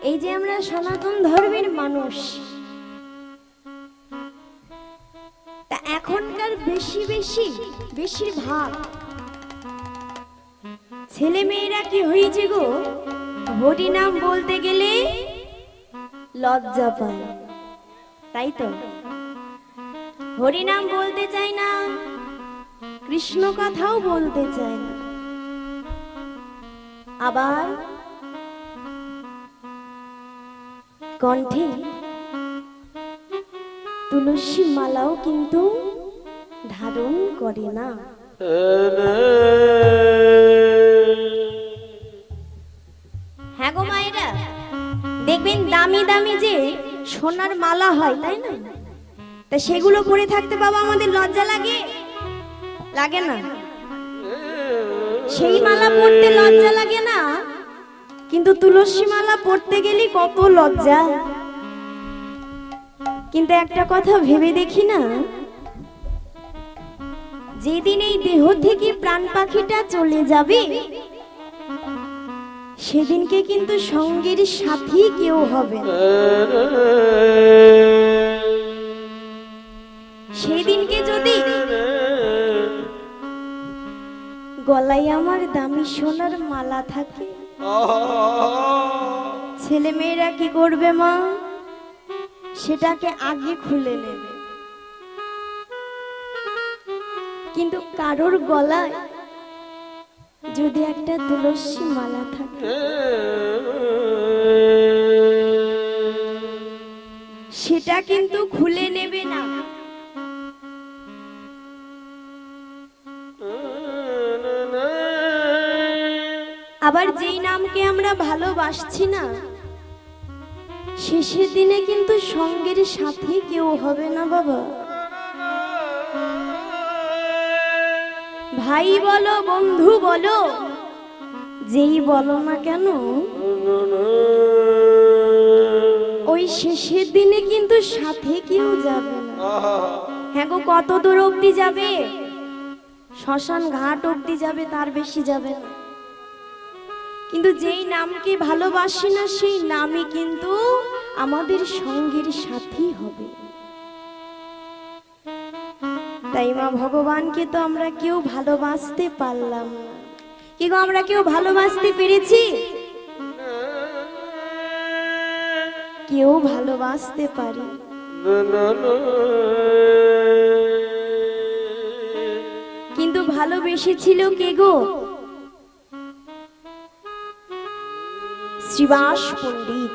এই যে আমরা সনাতন ধর্মের মানুষ, তা এখনকার বেশিরভাগ ছেলে মেয়েরা কি হয়েছে গো, হরি নাম বলতে গেলে লজ্জা পায়, তাই তো? হরি নাম বলতে চায় না, কৃষ্ণ কথাও বলতে চায় না, আবার কণ্ঠে তুলসী মালাও কিন্তু ধারণ করে না। হ্যাঁ গো মায়েরা, দেখবেন দামি দামি যে সোনার মালা হয়, তাই না? তা সেগুলো পরে থাকতে বাবা আমাদের লজ্জা লাগে? লাগে না? সেই মালা পরতে লজ্জা লাগে না, কিন্তু তুলসী মালা পড়তে গেলে কত লজ্জা। কিন্তু একটা কথা ভেবে দেখি না, যেদিন এই দেহ থেকে প্রাণ পাখিটা চলে যাবে, সেদিনকে কিন্তু সঙ্গের সাথী কেউ হবে না। সেদিনকে যদি গলায় আমার দামি সোনার মালা থাকে, ছেলে মেয়েরা কি করবে মা? সেটাকে আগে খুলে নেবে। কিন্তু কারোর গলায় যদি একটা তুলসী মালা থাকে, সেটা কিন্তু খুলে নেবে না। আবার যেই নামকে আমরা ভালোবাসছি না, শেষের দিনে কিন্তু সঙ্গের সাথে কেউ হবে না বাবা। ভাই বলো, বন্ধু বলো, যেই বলো না কেন, ওই শেষের দিনে কিন্তু সাথে কেউ যাবে না। হ্যাঁ গো, কত দূর অব্দি যাবে? শ্মশান ঘাট অব্দি যাবে, তার বেশি যাবে না। কিন্তু যেই নামকে ভালোবাসি না, সেই নামই কিন্তু আমাদের সঙ্গের সাথী হবে। তাই মা, ভগবানকে তো আমরা কেউ ভালোবাসতে পারলাম না। কি গো, আমরা কেউ ভালোবাসতে পেরেছি? কেউ ভালোবাসতে পারি? কিন্তু ভালোবেসেছিল কে গো? শ্রীবাস পণ্ডিত।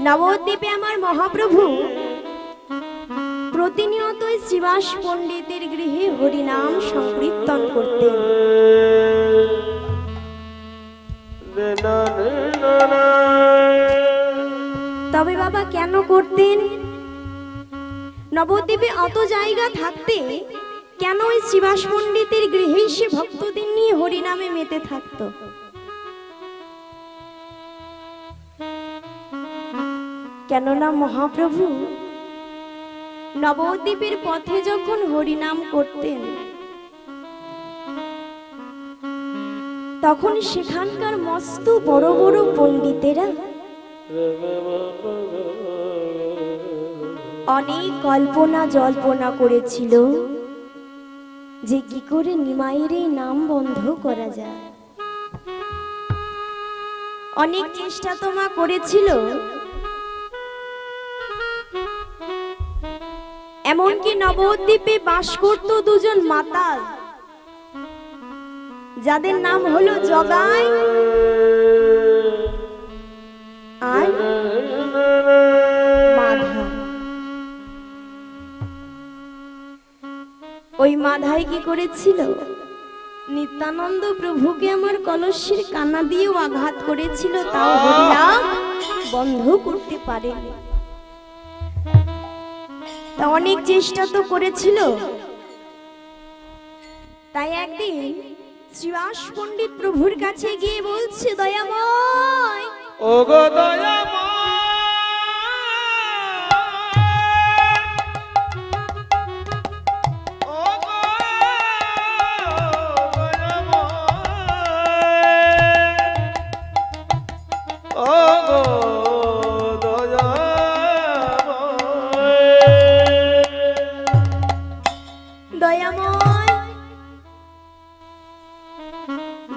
নবদ্বীপে আমার মহাপ্রভু প্রতিনিয়ত শ্রীবাস পণ্ডিতের গৃহে হরিনাম সংকীর্তন করতেন। তবে বাবা কেন করতেন? নবদ্বীপে অত জায়গা থাকতে কেন ওই শ্রীবাস পণ্ডিতের গৃহেই সে ভক্তদের নিয়ে হরিনামে মেতে থাকত? কেননা মহাপ্রভু নবদ্বীপের পথে যখন হরিনাম করতেন, তখন সেখানকার মস্ত বড় বড় পণ্ডিতেরা অনেক কল্পনা জল্পনা করেছিল যে কি করে নিমাইয়ের এই নাম বন্ধ করা যায়। অনেক চেষ্টা তো মা করেছিল, এমনকি নবদ্বীপে বাস করত দুজন মাতাল, যাদের নাম হলো জগাই আর মাধা। ওই মাধাই কি করেছিল? নিত্যানন্দ প্রভুকে আমার কলসির কানা দিয়েও আঘাত করেছিল, তাও হরিনাম বন্ধ করতে পারেনি। তা অনেক চেষ্টা তো করেছিল। তাই একদিন শ্রীবাস পণ্ডিত প্রভুর কাছে গিয়ে বলছে, দয়াময়, ও গো দয়াময়,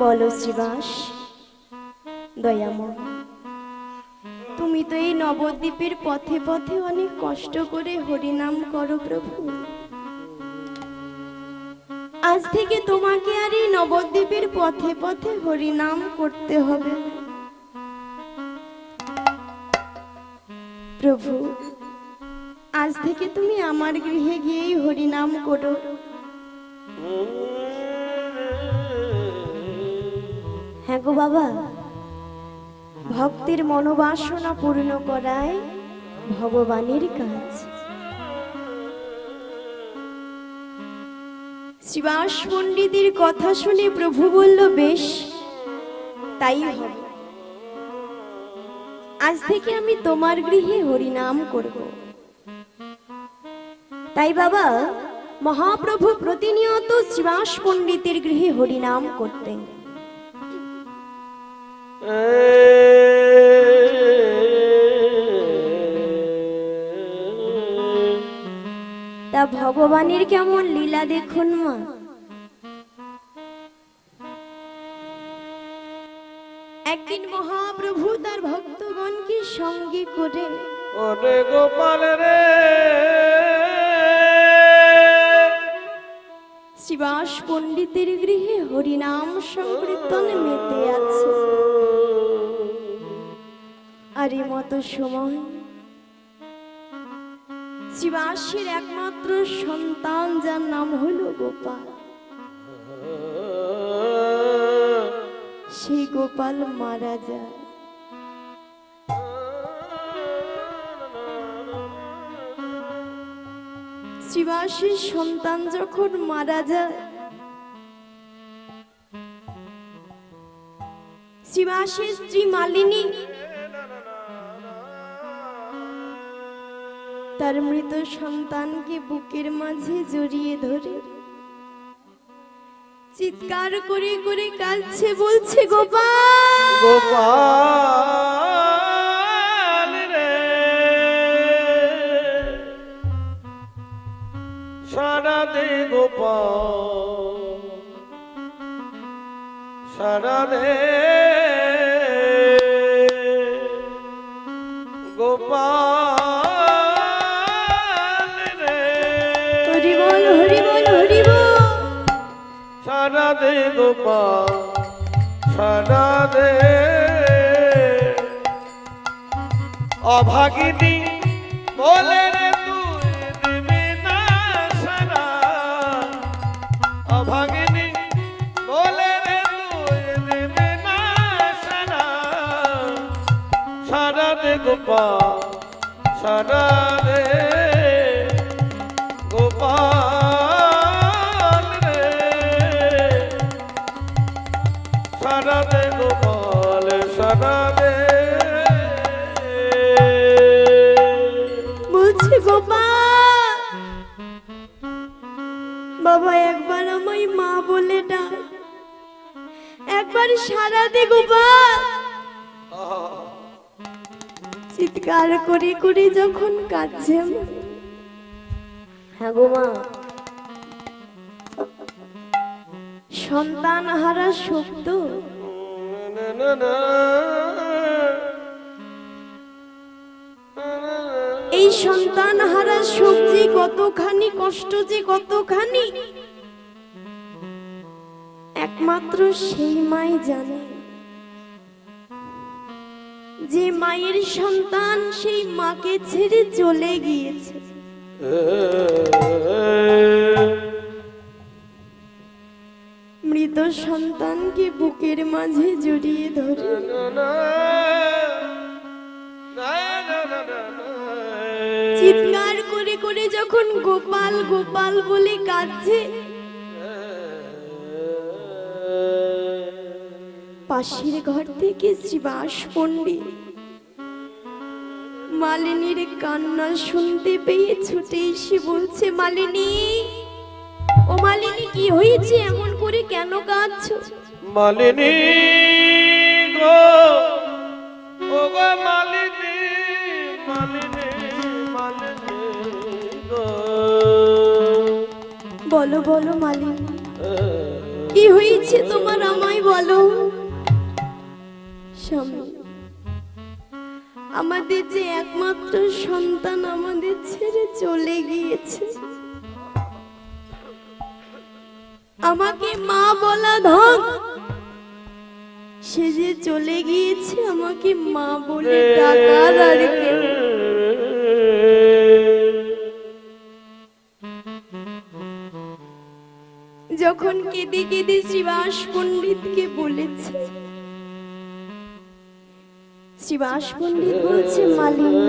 বলো শ্রীবাস, দয়াময়, তুমি তো এই নবদ্বীপের পথে পথে অনেক কষ্ট করে হরিনাম করো প্রভু। আজ থেকে তোমাকে আর এই নবদ্বীপের পথে পথে হরিনাম করতে হবে প্রভু। আজ থেকে তুমি আমার গৃহে গিয়েই হরিনাম করো। হ্যাঁ গো বাবা, ভক্তের মনোবাসনা পূর্ণ করাই ভগবানের কাজ। শ্রীবাস পণ্ডিতের কথা শুনে প্রভু বলল, বেশ, তাই হবে। আজ থেকে আমি তোমার গৃহে হরিনাম করব। তাই বাবা, মহাপ্রভু প্রতিনিয়ত শ্রীবাস পণ্ডিতের গৃহে হরিনাম করতেন। তা ভগবানের কেমন লীলা দেখুন মা। একদিন মহাপ্রভু তার ভক্তগণকে সঙ্গে করে ওরে গোপাল রে শ্রীবাস পণ্ডিতের গৃহে হরিনাম সংকীর্তনে মেতে আছে। আর এই মতো সময় শ্রীবাসের একমাত্র সন্তান, যার নাম হলো গোপাল, সেই গোপাল মারা যায়। শ্রীবাসের সন্তান যখন মারা যায়, শ্রীবাসের স্ত্রী মালিনী তার মৃত সন্তানকে বুকের মাঝে জড়িয়ে ধরে চিৎকার করে করে কাঁদছে, বলছে, গোপাল, গোপাল রে সারা দে গোপাল, সারা দে গোপাল রে, হরি বল, হরি বল, হরি বল, সারা দে গোপাল, সারা দে। অভাগিনী বলে রে তুই দিবি না সারা, অভাগিনী বলে রে তুই দিবি না সারা, সারা দে গোপাল, সারা দে গোপাল রে, সারা দে গোপাল, সারা দে। বলছে, গোপাল বাবা, একবার আমায় মা বলে ডাক, একবার সারা দে গোপাল। চিৎকার করে করে যখন কাঁদছে, হ্যাঁ গো মা, সন্তান হারা শোক তো, এই সন্তান হারা শোক যে কতখানি কষ্ট, যে কতখানি, একমাত্র সেই মাই জানে। যে মায়ের সন্তান সেই মাকে ছেড়ে চলে গিয়েছে, মৃত মৃত সন্তানকে বুকের মাঝে জড়িয়ে ধরে চিৎকার করে করে যখন গোপাল গোপাল বলে কাঁদছে, পাশের ঘর থেকে শ্রীবাস পণ্ডিত মালিনীর কান্না শুনতে পেয়ে ছুটে এসে বলছে, মালিনী, ও মালিনী, কি হয়েছে? এমন করে কেন কাঁদছো? মালিনী গো, ও গো মালিনী, মালিনী, মালিনী গো। বলো বলো মালিনী, কি হয়েছে তোমার, আমায় বলো। স্বামী, আমাদের যে একমাত্র সন্তান আমাদের ছেড়ে চলে গিয়েছে, আমাকে মা বলা ধন, সে যে চলে গিয়েছে, আমাকে মা বলে ডাকার আর কেউ। যখন কেঁদে কেঁদে শ্রীবাস পণ্ডিতকে বলেছে, শ্রীবাস পণ্ডিত বলছে, মালিনী,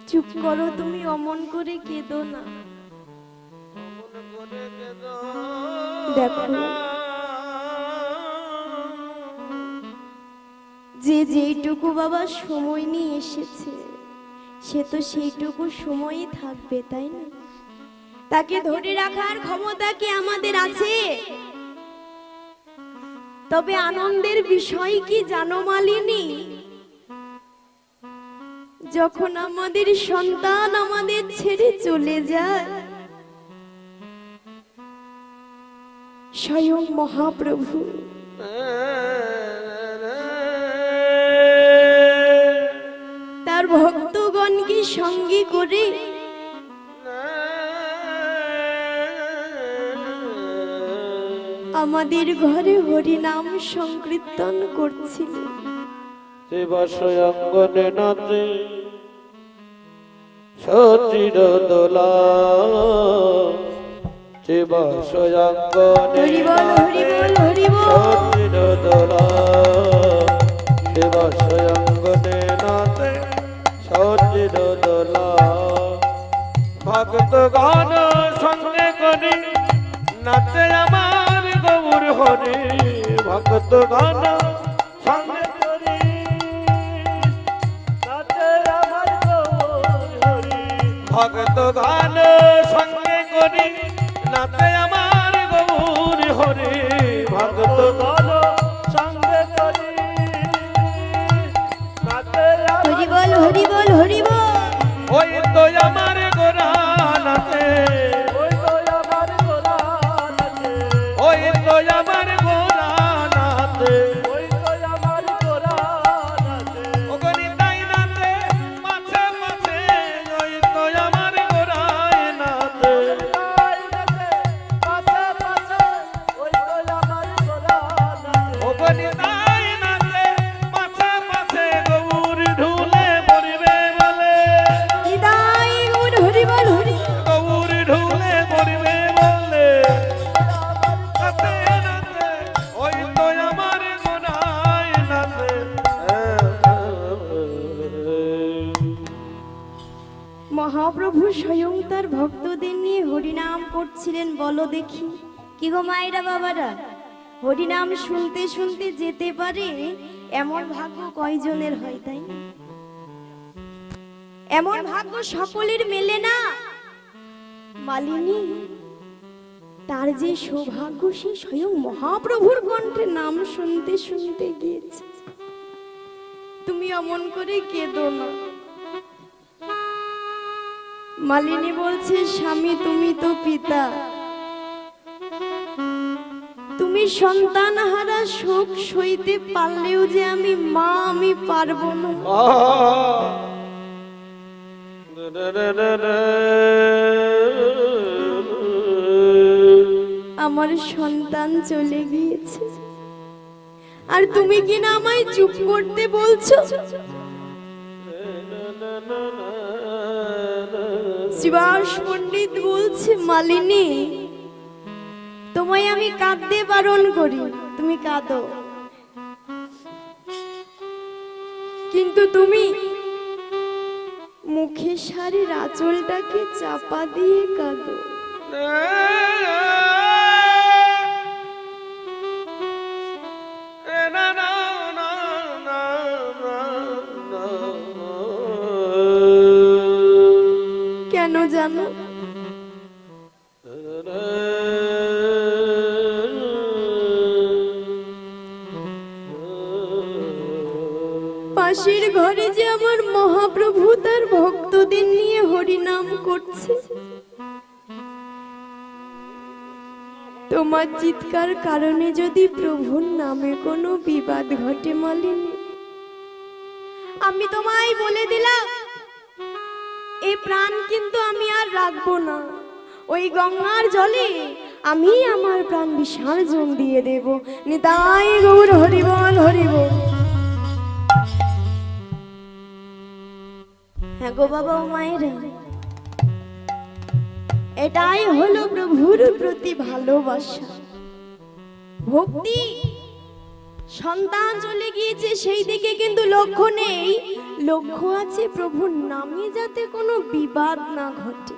চুপ করো, তুমি অমন করে কেঁদো না। দেখো, যে যেইটুকু বাবা সময় নিয়ে এসেছে, সে তো সেইটুকু সময়ই থাকবে, তাই না? তাকে ধরে রাখার ক্ষমতা কি আমাদের আছে? তবে আনন্দের বিষয় কি জানো মালিনী, যখন আমাদের সন্তান আমাদের ছেড়ে চলে যায়, স্বয়ং মহাপ্রভু তার ভক্তগণকে সঙ্গে করে আমাদের ঘরে হরিনাম সংকীর্তন করছিলেন। শিবাশয়ঙ্গনে নাচে সচির দোলা, শিবাশয়ঙ্গনে হরি বল, হরি বল, হরি বল। সচির দোলা, শিবাশয়ঙ্গনে নাচে সচির দোলা। ভক্ত গান সঙ্গে করি নাচে আমার গৌর হরি, ভক্ত গান সঙ্গে করি নাচে আমার গৌর হরি, ভক্ত গান সঙ্গে করি নাচে আমার গৌর হরি, ভক্ত গান সঙ্গে করি নাচে হরি বল, হরি বল, হরি বল। ওই তো আমার গোরা নাচে, ওই তো আমার গোরা নাচে, ওই তো আমার গোরা নাচে, ওই তো আমার গোরা নাচে, ওগনি তাই নাচে মাছে মাছে, ওই তো আমার গোরায় নাচে, তাই নাচে মাছে মাছে, ওই তো আমার গোরা নাচে, ওগনি তাই নাচে মাছে মাছে, গৌর ঢুলে পড়বে বলে, নিতাই গৌর, হরি বল, হরি। গৌর ঢুলে পড়বে বলে, নাচে নাচে ওই তো আমার গোনায় নাচে। মহাপ্রভু স্বয়ং তার ভক্তদের নিয়ে হরিনাম করছিলেন। বলো দেখি, কি গো মায়েরা বাবারা, হরিনাম শুনতে শুনতে যেতে পারে এমন ভাগ্য কয়জনের হয়, তাই না? এমন ভাগ্য সকলের মেলে না। মালিনী, তার যে সৌভাগ্য, সে স্বয়ং মহাপ্রভুর কণ্ঠে নাম শুনতে শুনতে গিয়েছে। তুমি অমন করে কেঁদো না। মালিনী বলছে, স্বামী, তুমি তো পিতা, তুমি সন্তান হারা শোক সইতে পারলেও যে আমি মা, আমি পারবো না। আমার সন্তান চলে গিয়েছে, আর তুমি কিনা আমায় চুপ করতে বলছো। শিবাস পণ্ডিত বলছে, মালিনী তোমায় আমি কাঁদতে বারণ করি, তুমি কাঁদো, কিন্তু তুমি মুখে শাড়ির আঁচলটাকে চাপা দিয়ে কাঁদো। কেন জানো? পাশের ঘরে যে আমার মহাপ্রভু তার ভক্তদের নিয়ে হরিনাম করছে, তোমার চিৎকার কারণে যদি প্রভুর নামে কোনো বিবাদ ঘটে মালিনী, আমি তোমায় বলে দিলাম এই প্রাণ কিন্তু আমি আর রাখবো না। ওই গঙ্গার জলে আমি আমার প্রাণ বিসর্জন দিয়ে দেব। নিতাই গৌর হরিবল হরিবল। হ্যাঁ গো বাবা ও মায়েরা, এটাই হলো প্রভুর প্রতি ভালোবাসা, ভক্তি। সন্তান চলে গিয়েছে সেই দিকে কিন্তু লক্ষ্য নেই, লক্ষ্য আছে প্রভুর নামে যাতে কোনো বিবাদ না ঘটে।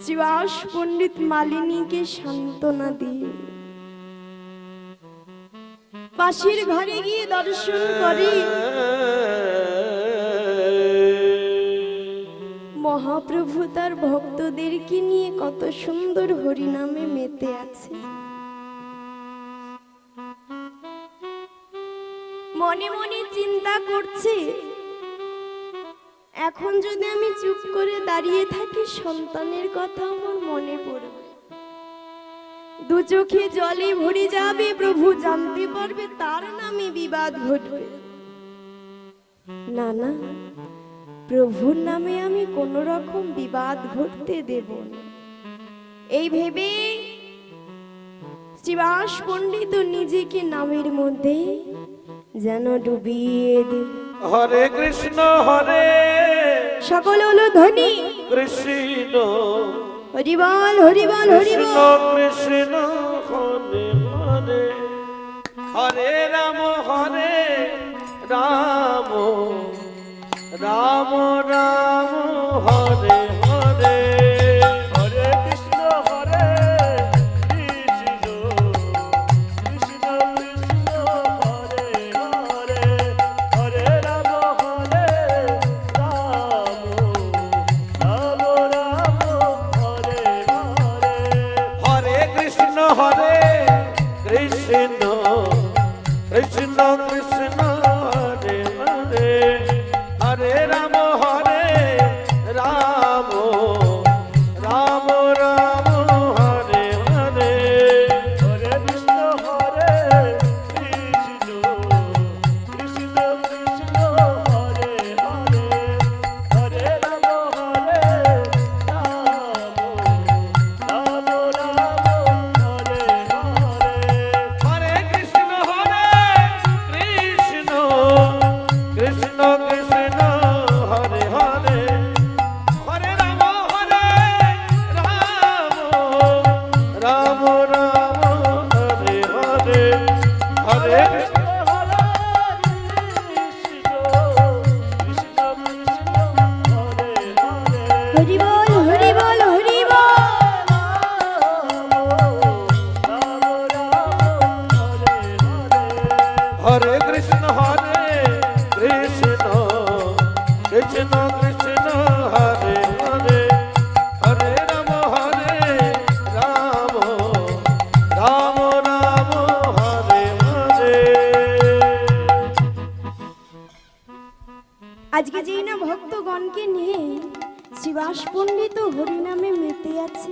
শিবাস পণ্ডিত মালিনীকে সান্ত্বনা দিয়ে পাশের ঘরে গিয়ে দর্শন করে মহাপ্রভু তার ভক্তদেরকে নিয়ে কত সুন্দর হরিনামে মেতে আছে। মনে মনে চিন্তা করছে, এখন যদি আমি চুপ করে দাঁড়িয়ে থাকি সন্তানের কথা আমার মনে পড়বে, দু চোখে জলে ভরে যাবে, প্রভু জানতে পারবে তার নামে বিবাদ ঘটবে। না না, প্রভুর নামে আমি কোন রকম বিবাদ ঘটতে দেব না। এই ভেবে শিবাস পণ্ডিত নিজেকে নামের মধ্যে যেন ডুবিয়ে দিল। হরে কৃষ্ণ হরে সকল হলো ধ্বনি কৃষ্ণ, হরিবল হরিবল হরিবল। কৃষ্ণ হরে হরে, হরে রাম রাম রাম রাম হরে হরে, হরে কৃষ্ণ হরে কৃষ্ণ, কৃষ্ণ কৃষ্ণ হরে হরে, হরে রাম রাম রাম রাম হরে হরে, হরে কৃষ্ণ কৃষ্ণ কৃষ্ণ কৃষ্ণ হরে হরে, হরে রাম রাম রাম রাম হরে হরে, হরে কৃষ্ণ কৃষ্ণ, কৃষ্ণ কৃষ্ণ হরে হরে, হরে রাম রাম রাম হরে হরে, হরে কৃষ্ণ কৃষ্ণ, কৃষ্ণ কৃষ্ণ হরে হরে, হরে রাম রাম রাম হরে হরে, হরে কৃষ্ণ কৃষ্ণ, কৃষ্ণ কৃষ্ণ হরে হরে, হরিবল হরিবল হরিবল। হরে কৃষ্ণ কৃষ্ণ, কৃষ্ণ কৃষ্ণ হরে হরে, হরে রাম রাম রাম রাম হরে হরে। আজকে যেই না ভক্তগণকে নিয়ে শিবাস পণ্ডিত হরিনামে মেতে আছে,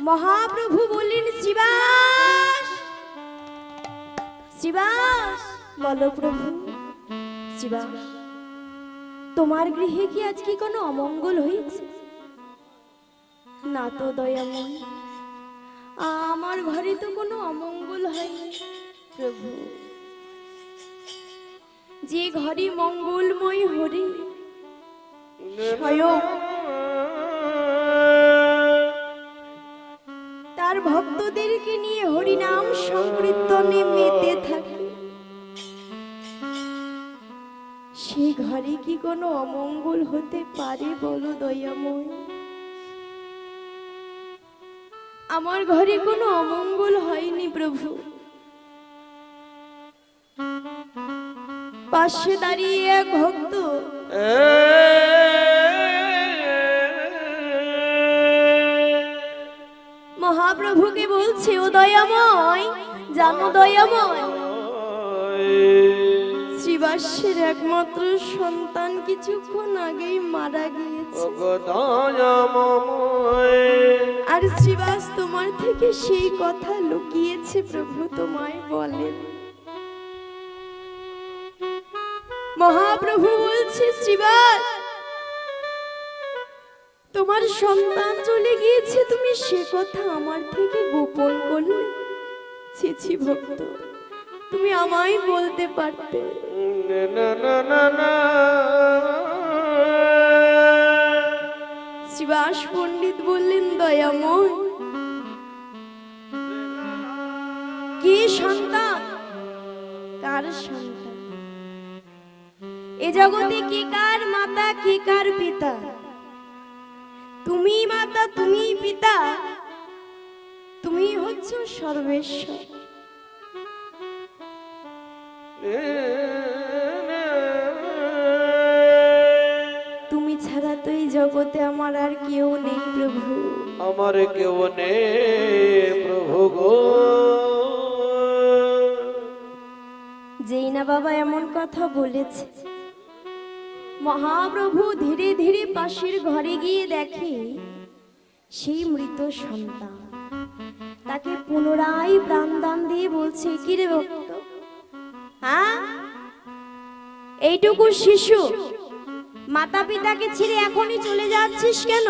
মহাপ্রভু বললেন, শিবাস শিবাস। বলো প্রভু। শিবাস, তোমার গৃহে কি আজকে কোনো অমঙ্গল হয়েছে? না তো দয়াময়, আমার ঘরে তো কোনো অমঙ্গল হয়নি প্রভু। যে ঘরে মঙ্গলময় হরি স্বয়ং তার ভক্তদেরকে নিয়ে হরিনাম সংকীর্তনে মেতে থাকে, সে ঘরে কি কোনো অমঙ্গল হতে পারে বলো দয়াময়? আমার ঘরে কোনো অমঙ্গল হয়নি প্রভু। পাশে দাঁড়িয়ে এক ভক্ত মহাপ্রভুকে বলছে, ও দয়াময়, জানো দয়াময়, শ্রীবাসের একমাত্র সন্তান কিছুক্ষণ আগেই মারা গিয়েছে, আর শ্রীবাস তোমার থেকে সেই কথা লুকিয়েছে প্রভু, তোমায় বলেন। মহাপ্রভু বলছে, শ্রীবাস, তোমার সন্তান চলে গিয়েছে, তুমি সে কথা আমার থেকে গোপন করলে। ছি ছি ভক্ত, তুমি আমায় বলতে পারতে। শ্রীবাস পণ্ডিত বললেন, দয়াময়, কি সন্তান, কার সন্তান? এ জগতে কে কার মাতা, কে কার পিতা? তুমি মাতা, তুমি পিতা, তুমি হচ্ছ সর্বেশ্বর। তুমি ছাড়া তো এই জগতে আমার আর কেউ নেই প্রভু, আমার কেউ নেই প্রভু গো। যেই না বাবা এমন কথা বলেছে, মহাপ্রভু ধীরে ধীরে পাশের ঘরে গিয়ে দেখে সেই মৃত সন্তান। তাকে পুনরায় প্রাণদান দিয়ে বলছে, কি রে ভক্ত, হ্যাঁ, এইটুকু শিশু মাতা পিতাকে ছেড়ে এখনই চলে যাচ্ছিস কেন?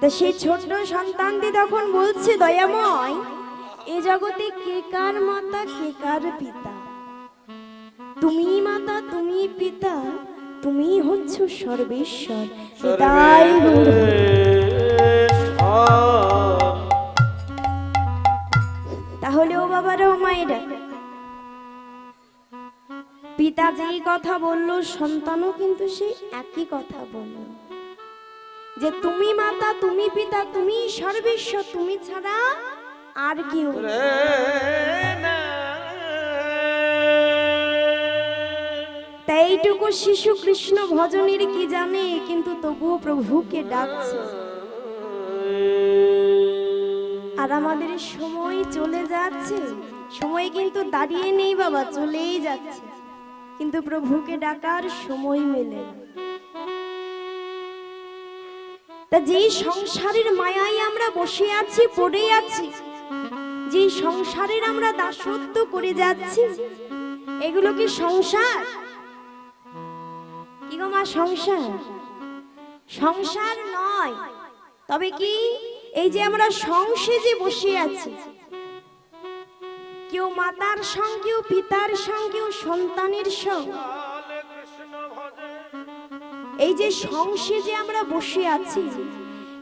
তা সেই ছোট্ট সন্তানটি তখন বলছে, দয়াময়, এ জগতে কে কার মাতা, কে কার পিতা? তুমি মাতা, তুমি পিতা, তুমি হচ্ছ সর্বেশ্বর। তাই তাহলে ও বাবারা, ও মায়েরা, পিতা যেই কথা বললো, সন্তানও কিন্তু সেই একই কথা বলল, যে তুমি মাতা, তুমি পিতা, তুমি সর্বেশ্বর, তুমি ছাড়া আর কেউ। তাই এইটুকু শিশু কৃষ্ণ ভজনের কি জানে, কিন্তু তবুও প্রভুকে ডাকছে। আর আমাদের সময় চলে যাচ্ছে, সময় কিন্তু দাঁড়িয়ে নেই বাবা, চলেই যাচ্ছে, কিন্তু প্রভুকে ডাকার সময় মেলে না। তা যেই সংসারের মায়ায় আমরা বসে আছি, পড়ে আছি, যে সংসারের আমরা দাসত্ব করে যাচ্ছি, এগুলো কি সংসার? কি গো মা, সংসার? সংসার নয়, তবে কি এই যে আমরা সংসেজে বসে আছি, কেউ মাতার সঙ্গ, কেউ পিতার সঙ্গ, কেউ সন্তানের সঙ্গ, এই যে সংসেজে আমরা বসে আছি,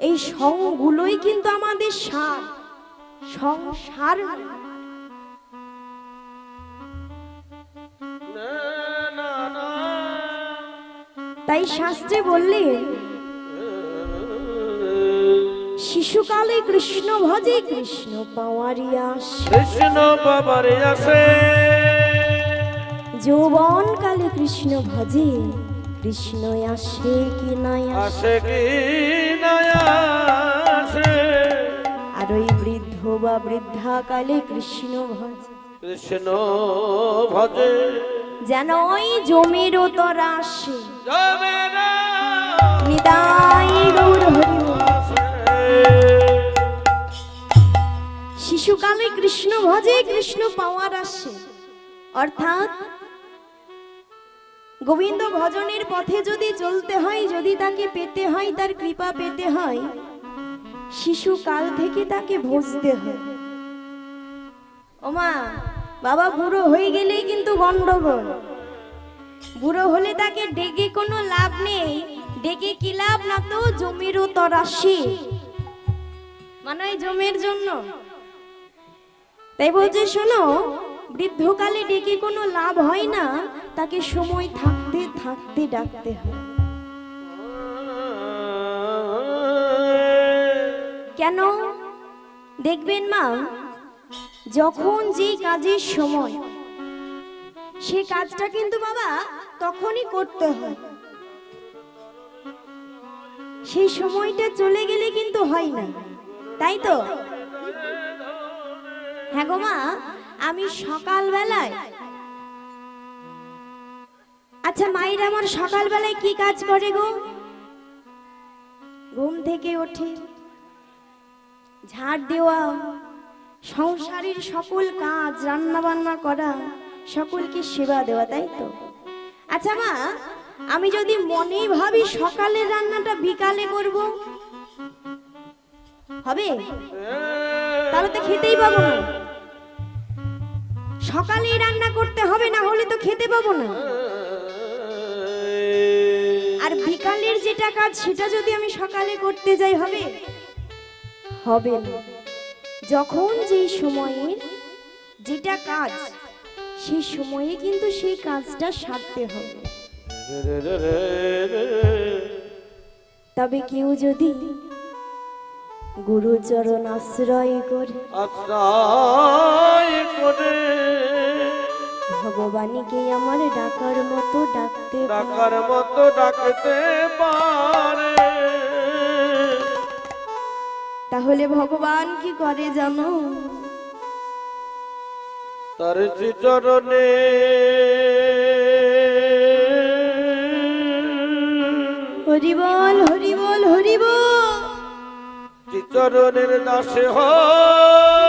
এই সঙ্গগুলোই কিন্তু আমাদের সার, সংসার। তাই শাস্ত্রে বললেন, শিশুকালে কৃষ্ণ ভজে, কৃষ্ণ পাওয়ারি আসে, কৃষ্ণ পাওয়ারি আসে, যৌবন কালে কৃষ্ণ ভজে, কৃষ্ণ আসে কি নাই আসে, কি নাই আসে, আর ওই বৃদ্ধ বা বৃদ্ধা কালে কৃষ্ণ ভজে, কৃষ্ণ ভজে, যেন ওই জমির তোরা আসে। জমেরা নিতাই গৌর হরি বল। শিশুকালে কৃষ্ণ ভজে, কৃষ্ণ পাওয়ার আসে, অর্থাৎ গোবিন্দ ভজনের পথে যদি চলতে হয়, যদি তাকে পেতে হয়, তার কৃপা পেতে হয়, শিশুকাল থেকে তাকে ভজতে হয়। ও ওমা বাবা বুড়ো হয়ে গেলেই কিন্তু গন্ডগোল। বুড়ো হলে তাকে ডেকে কোনো লাভ নেই। ডেকে কি লাভ, না তো জমিরও তরাসি, মানে ওই জমির জন্য। তাই বলছে শোনো, বৃদ্ধকালে ডেকে কোনো লাভ হয় না, তাকে সময় থাকতে থাকতে ডাকতে হয়। কেন দেখবেন মা, যখন যে কাজের সময়, সে কাজটা কিন্তু বাবা তখনই করতে হয়। সেই সময়টা চলে গেলে কিন্তু হয় না, তাই তো? হ্যাঁ গো মা, আমি সকালবেলায়, আচ্ছা মায়ের আমার সকালবেলায় কি কাজ করে গো? ঘুম থেকে ওঠে, ঝাড় দেওয়া, সংসারের সকল কাজ, রান্না বান্না করা, সকলকে সেবা দেওয়া, তাই তো? আচ্ছা মা, আমি যদি মনেই ভাবি সকালের রান্নাটা বিকালে করব, হবে? তাহলে তো খেতেই পাবো না। সকালেই রান্না করতে হবে, না হলে তো খেতে পাবো না। আর বিকালের যেটা কাজ, সেটা যদি আমি সকালে করতে যাই, হবে? হবে না। যখন যেই সময়ের যেটা কাজ, সেই সময়ে কিন্তু সেই কাজটা সারতে হবে। তবে কেউ যদি গুরুচরণ আশ্রয় করে ভগবানকে আমার ডাকার মতো ডাকতে পারে, তাহলে ভগবান কি করে জানো? তার চরণে হরি বল, হরি বল, হরি বল। চরণের দাসে হয়ে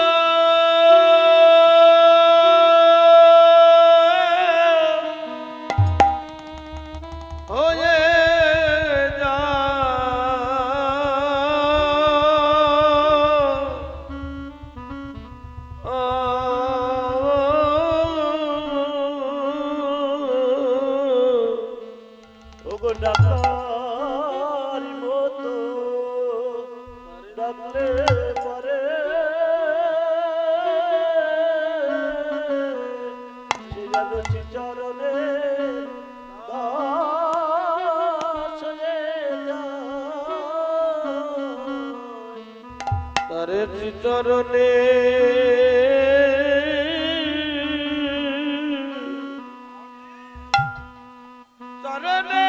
ডাকার মতো ডাকলে পরে সে যেন চরণে দাস হয়ে যায়। তার চরণে চরণে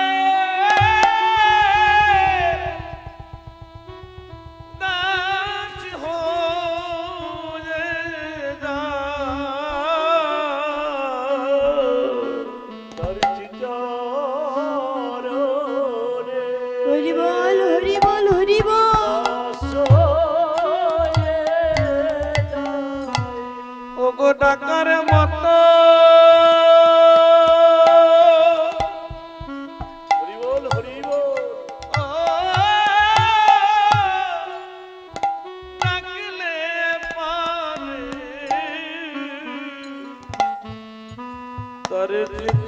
হরি বল, হরি বল, হরি বল। ওগো ডাকার মতো হরি বল, হরি বল। ডাকলে পারে তার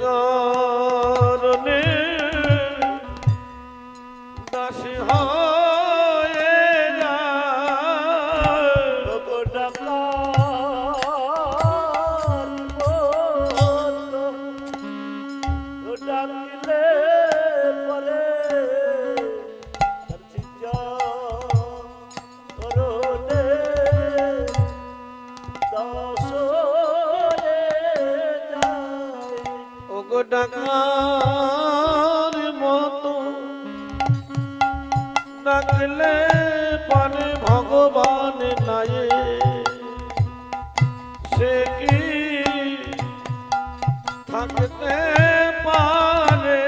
চরণে দাসী হয়ে যায়। ওগো ডাকার মতো ডাকলে পরে তার চরণে দাস হয়ে যায়। ওগো ডাকার মতো ডাকলে পানে ভগবান নাই, সে কি থাকতে পারে?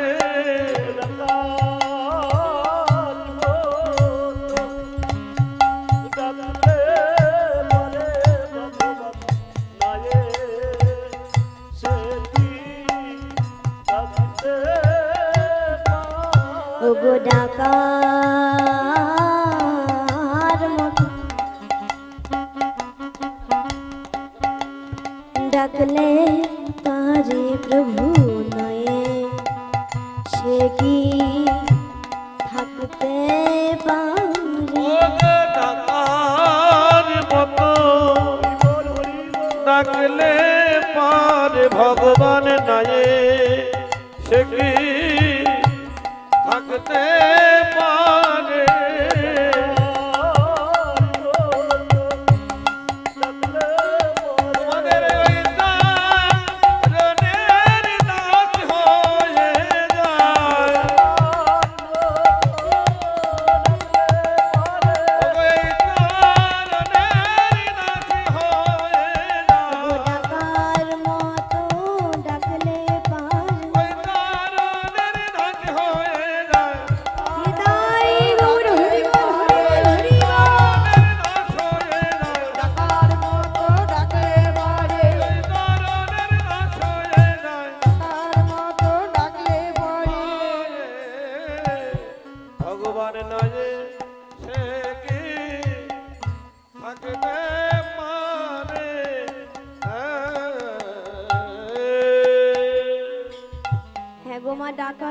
ডাকার মতো ডাকলে পানে ভগবান নাই, সে কি থাকতে পারে? ওগো ডাকার মতো ডাকলে তারে প্রভু নয়ে সে কি থাকতে পারে ওকে ডাকার মতো ডাকলে পারে ভগবান নায়ে সে কি থাকতে পারে তোমাদের ওই তারণের নাচ হয়ে যায় ওই তারণের নাচ হয়ে যায় ডাকার মতো ডাকলে পারে ওই তারণের নাচ হয়ে যায় হৃদয় গৌর হরি বল হরি বল হরি বল নাচ হয়ে যায় ডাকার মতো ডাকে বাড়ে ওই তারণের নাচ হয়ে যায় তার মতো ডাকলে পড়ে ভগবান নয় সে কি থাকতে পারে হ্যাঁ গো মা ডাকা